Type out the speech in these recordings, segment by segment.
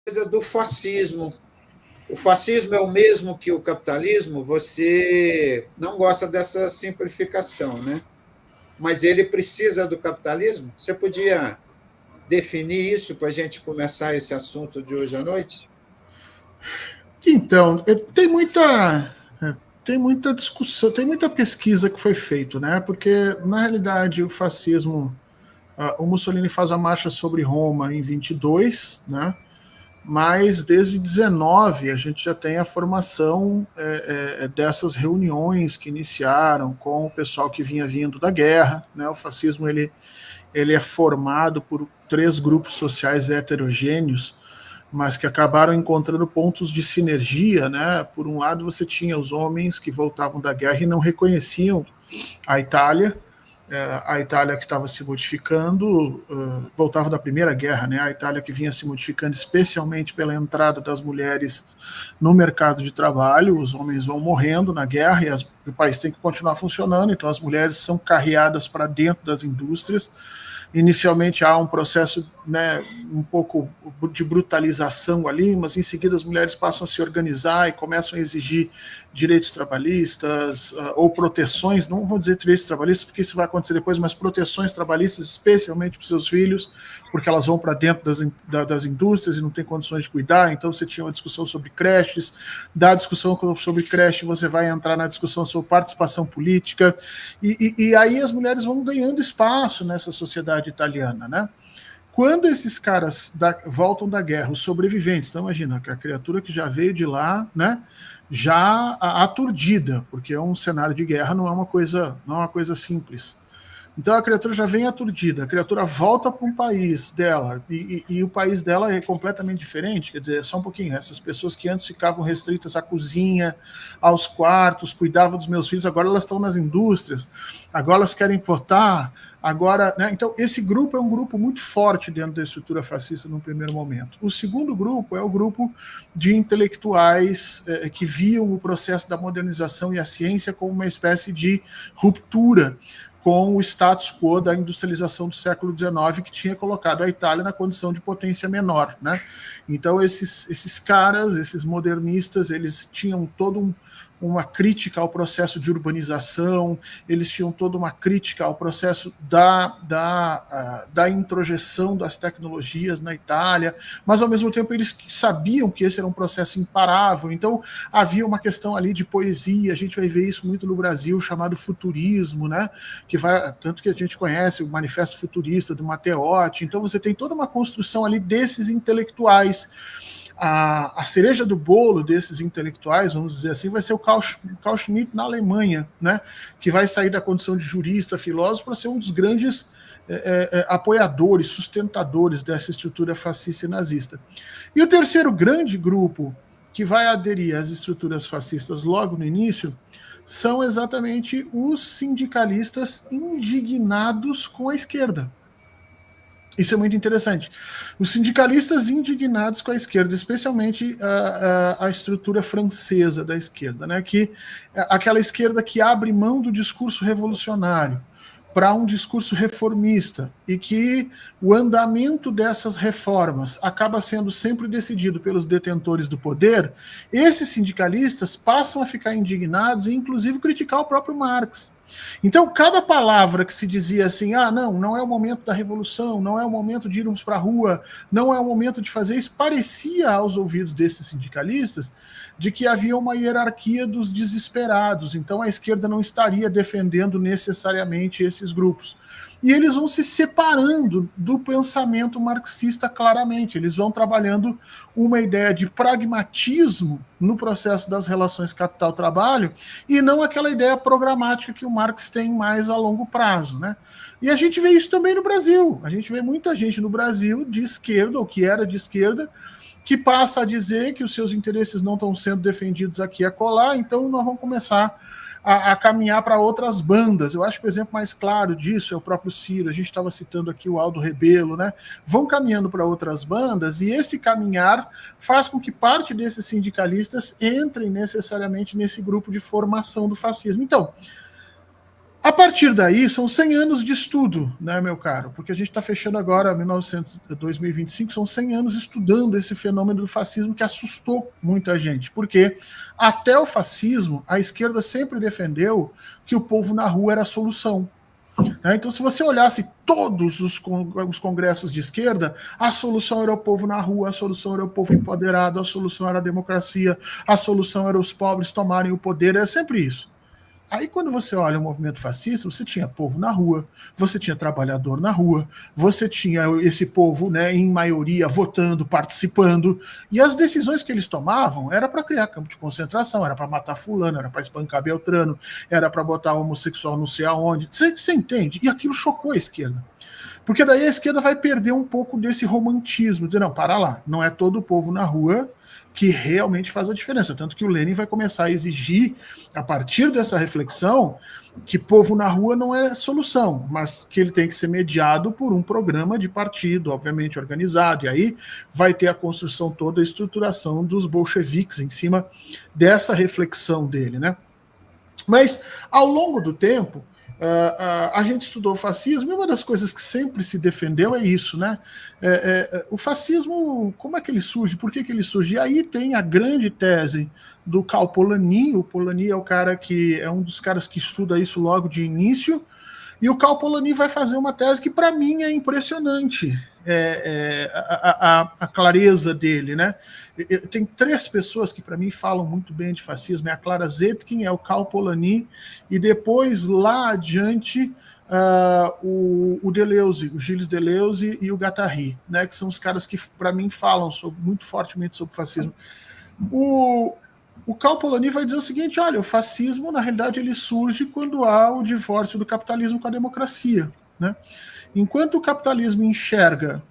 coisa do fascismo. O fascismo é o mesmo que o capitalismo? Você não gosta dessa simplificação, né? Mas ele precisa do capitalismo? Você podia definir isso para a gente começar esse assunto de hoje à noite? Então, tem muita discussão, tem muita pesquisa que foi feita, né? Porque, na realidade, o fascismo, o Mussolini faz a marcha sobre Roma em 22, né? Mas desde 19 a gente já tem a formação dessas reuniões que iniciaram com o pessoal que vinha vindo da guerra, né? O fascismo ele é formado por 3 grupos sociais heterogêneos, mas que acabaram encontrando pontos de sinergia, né? Por um lado, você tinha os homens que voltavam da guerra e não reconheciam a Itália, a Itália que estava se modificando, voltava da Primeira Guerra, né? A Itália que vinha se modificando especialmente pela entrada das mulheres no mercado de trabalho, os homens vão morrendo na guerra e o país tem que continuar funcionando, então as mulheres são carreadas para dentro das indústrias. Inicialmente há um processo, né, um pouco de brutalização ali, mas em seguida as mulheres passam a se organizar e começam a exigir direitos trabalhistas ou proteções, não vou dizer direitos trabalhistas porque isso vai acontecer depois, mas proteções trabalhistas especialmente para os seus filhos, porque elas vão para dentro das indústrias e não tem condições de cuidar. Então você tinha uma discussão sobre creches, da discussão sobre creche você vai entrar na discussão sobre participação política, e aí as mulheres vão ganhando espaço nessa sociedade italiana, né? Quando esses caras voltam da guerra, os sobreviventes, então imagina, que a criatura que já veio de lá, né, já aturdida, porque um cenário de guerra não é uma coisa simples. Então a criatura já vem aturdida, a criatura volta para um país dela, e o país dela é completamente diferente, quer dizer, só um pouquinho, essas pessoas que antes ficavam restritas à cozinha, aos quartos, cuidavam dos meus filhos, agora elas estão nas indústrias, agora elas querem votar, agora, né? Então esse grupo é um grupo muito forte dentro da estrutura fascista no primeiro momento. O segundo grupo é o grupo de intelectuais que viam o processo da modernização e a ciência como uma espécie de ruptura com o status quo da industrialização do século XIX, que tinha colocado a Itália na condição de potência menor, né? Então esses caras, esses modernistas, eles tinham uma crítica ao processo de urbanização, eles tinham toda uma crítica ao processo da introjeção das tecnologias na Itália, mas ao mesmo tempo eles sabiam que esse era um processo imparável, então havia uma questão ali de poesia, a gente vai ver isso muito no Brasil, chamado futurismo, né? Tanto que a gente conhece o Manifesto Futurista do Matteotti, então você tem toda uma construção ali desses intelectuais. A cereja do bolo desses intelectuais, vamos dizer assim, vai ser o Carl Schmitt na Alemanha, né, que vai sair da condição de jurista, filósofo, para ser um dos grandes apoiadores, sustentadores dessa estrutura fascista e nazista. E o terceiro grande grupo que vai aderir às estruturas fascistas logo no início são exatamente os sindicalistas indignados com a esquerda. Isso é muito interessante. Os sindicalistas indignados com a esquerda, especialmente a estrutura francesa da esquerda, né? Que aquela esquerda que abre mão do discurso revolucionário para um discurso reformista e que o andamento dessas reformas acaba sendo sempre decidido pelos detentores do poder, esses sindicalistas passam a ficar indignados e inclusive criticar o próprio Marx. Então, cada palavra que se dizia assim, não é o momento da revolução, não é o momento de irmos para a rua, não é o momento de fazer isso, parecia aos ouvidos desses sindicalistas de que havia uma hierarquia dos desesperados, então a esquerda não estaria defendendo necessariamente esses grupos. E eles vão se separando do pensamento marxista claramente, eles vão trabalhando uma ideia de pragmatismo no processo das relações capital-trabalho e não aquela ideia programática que o Marx tem mais a longo prazo, né? E a gente vê isso também no Brasil, a gente vê muita gente no Brasil de esquerda, ou que era de esquerda, que passa a dizer que os seus interesses não estão sendo defendidos aqui e acolá, então nós vamos começar a caminhar para outras bandas. Eu acho que o exemplo mais claro disso é o próprio Ciro, a gente estava citando aqui o Aldo Rebelo, né? Vão caminhando para outras bandas e esse caminhar faz com que parte desses sindicalistas entrem necessariamente nesse grupo de formação do fascismo. Então, A partir daí, são 100 anos de estudo, né, meu caro? Porque a gente está fechando agora 2025, são 100 anos estudando esse fenômeno do fascismo que assustou muita gente. Porque até o fascismo, a esquerda sempre defendeu que o povo na rua era a solução. Então, se você olhasse todos os congressos de esquerda, a solução era o povo na rua, a solução era o povo empoderado, a solução era a democracia, a solução era os pobres tomarem o poder, era sempre isso. Aí, quando você olha o movimento fascista, você tinha povo na rua, você tinha trabalhador na rua, você tinha esse povo, né, em maioria, votando, participando, e as decisões que eles tomavam era para criar campo de concentração, era para matar fulano, era para espancar Beltrano, era para botar homossexual não sei aonde. Você entende? E aquilo chocou a esquerda. Porque daí a esquerda vai perder um pouco desse romantismo, dizer, não, para lá, não é todo o povo na rua que realmente faz a diferença. Tanto que o Lenin vai começar a exigir, a partir dessa reflexão, que povo na rua não é solução, mas que ele tem que ser mediado por um programa de partido, obviamente organizado, e aí vai ter a construção toda, a estruturação dos bolcheviques em cima dessa reflexão dele, né? Mas, ao longo do tempo, a gente estudou o fascismo e uma das coisas que sempre se defendeu é isso, né? O fascismo, como é que ele surge? Por que ele surge? E aí tem a grande tese do Karl Polanyi. O Polanyi é o cara que é um dos caras que estuda isso logo de início. E o Karl Polanyi vai fazer uma tese que, para mim, é impressionante, a clareza dele, né? Tem 3 pessoas que, para mim, falam muito bem de fascismo. É a Clara Zetkin, é o Karl Polanyi, e depois, lá adiante, o Deleuze, o Gilles Deleuze e o Guattari, né? Que são os caras que, para mim, falam muito fortemente sobre fascismo. O Karl Polanyi vai dizer o seguinte, olha, o fascismo, na realidade, ele surge quando há o divórcio do capitalismo com a democracia, né? Enquanto o capitalismo enxerga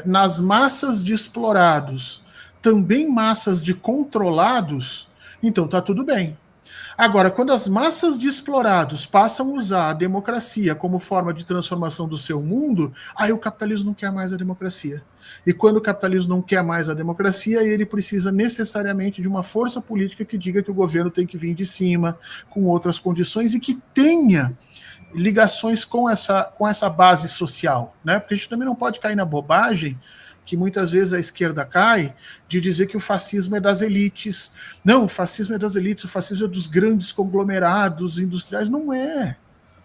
nas massas de explorados também massas de controlados, então tá tudo bem. Agora, quando as massas de explorados passam a usar a democracia como forma de transformação do seu mundo, aí o capitalismo não quer mais a democracia. E quando o capitalismo não quer mais a democracia, ele precisa necessariamente de uma força política que diga que o governo tem que vir de cima, com outras condições, e que tenha ligações com essa base social, né? Porque a gente também não pode cair na bobagem que muitas vezes a esquerda cai de dizer que o fascismo é das elites. Não, o fascismo é das elites, o fascismo é dos grandes conglomerados industriais. Não é.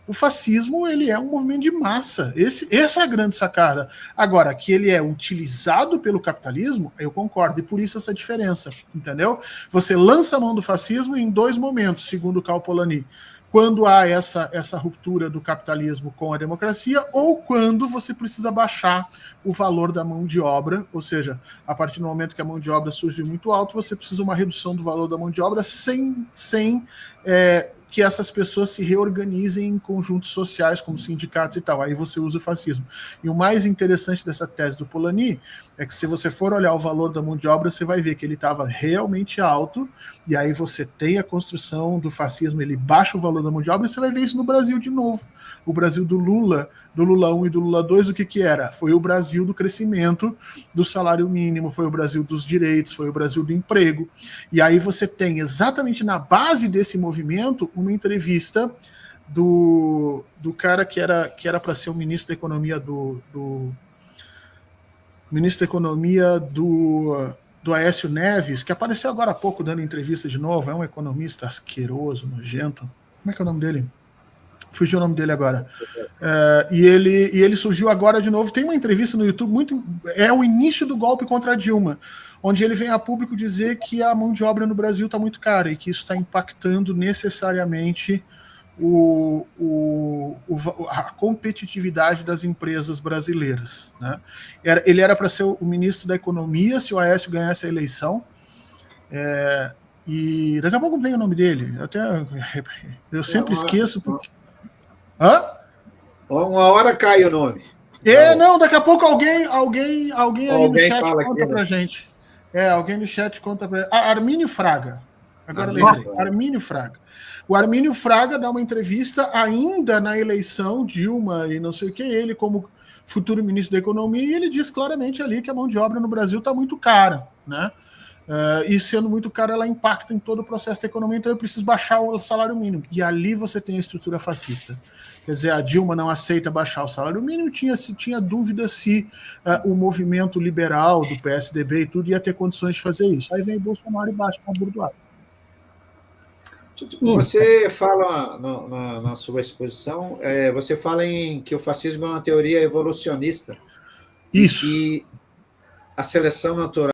O fascismo, ele é um movimento de massa. Essa é a grande sacada. Agora, que ele é utilizado pelo capitalismo, eu concordo, e por isso essa diferença, entendeu? Você lança a mão do fascismo em 2 momentos, segundo Karl Polanyi. Quando há essa ruptura do capitalismo com a democracia, ou quando você precisa baixar o valor da mão de obra, ou seja, a partir do momento que a mão de obra surge muito alto, você precisa de uma redução do valor da mão de obra sem que essas pessoas se reorganizem em conjuntos sociais, como sindicatos e tal. Aí você usa o fascismo. E o mais interessante dessa tese do Polanyi é que se você for olhar o valor da mão de obra, você vai ver que ele estava realmente alto, e aí você tem a construção do fascismo, ele baixa o valor da mão de obra, e você vai ver isso no Brasil de novo. O Brasil do Lula 1 e do Lula 2, o que era? Foi o Brasil do crescimento do salário mínimo, foi o Brasil dos direitos, foi o Brasil do emprego. E aí você tem exatamente na base desse movimento uma entrevista do cara que era para ser o ministro da Economia do Aécio Neves, que apareceu agora há pouco dando entrevista de novo, é um economista asqueroso, nojento. Como é que é o nome dele? Fugiu o nome dele agora. E ele surgiu agora de novo. Tem uma entrevista no YouTube, é o início do golpe contra a Dilma, onde ele vem a público dizer que a mão de obra no Brasil está muito cara e que isso está impactando necessariamente a competitividade das empresas brasileiras, né? Ele era para ser o ministro da Economia se o Aécio ganhasse a eleição. E daqui a pouco vem o nome dele. Eu sempre esqueço. Hã? Uma hora cai o nome. Não, daqui a pouco alguém aí no chat conta pra gente. Alguém no chat conta pra gente. Armínio Fraga. Agora lembrei. Armínio Fraga. O Armínio Fraga dá uma entrevista ainda na eleição Dilma e não sei o que, ele como futuro ministro da Economia, e ele diz claramente ali que a mão de obra no Brasil está muito cara, né? E sendo muito caro, ela impacta em todo o processo da economia, então eu preciso baixar o salário mínimo. E ali você tem a estrutura fascista. Quer dizer, a Dilma não aceita baixar o salário mínimo, tinha dúvida se o movimento liberal do PSDB e tudo ia ter condições de fazer isso. Aí vem o Bolsonaro e baixa com a burdoada. Você fala na sua exposição, você fala em que o fascismo é uma teoria evolucionista. Isso. E a seleção natural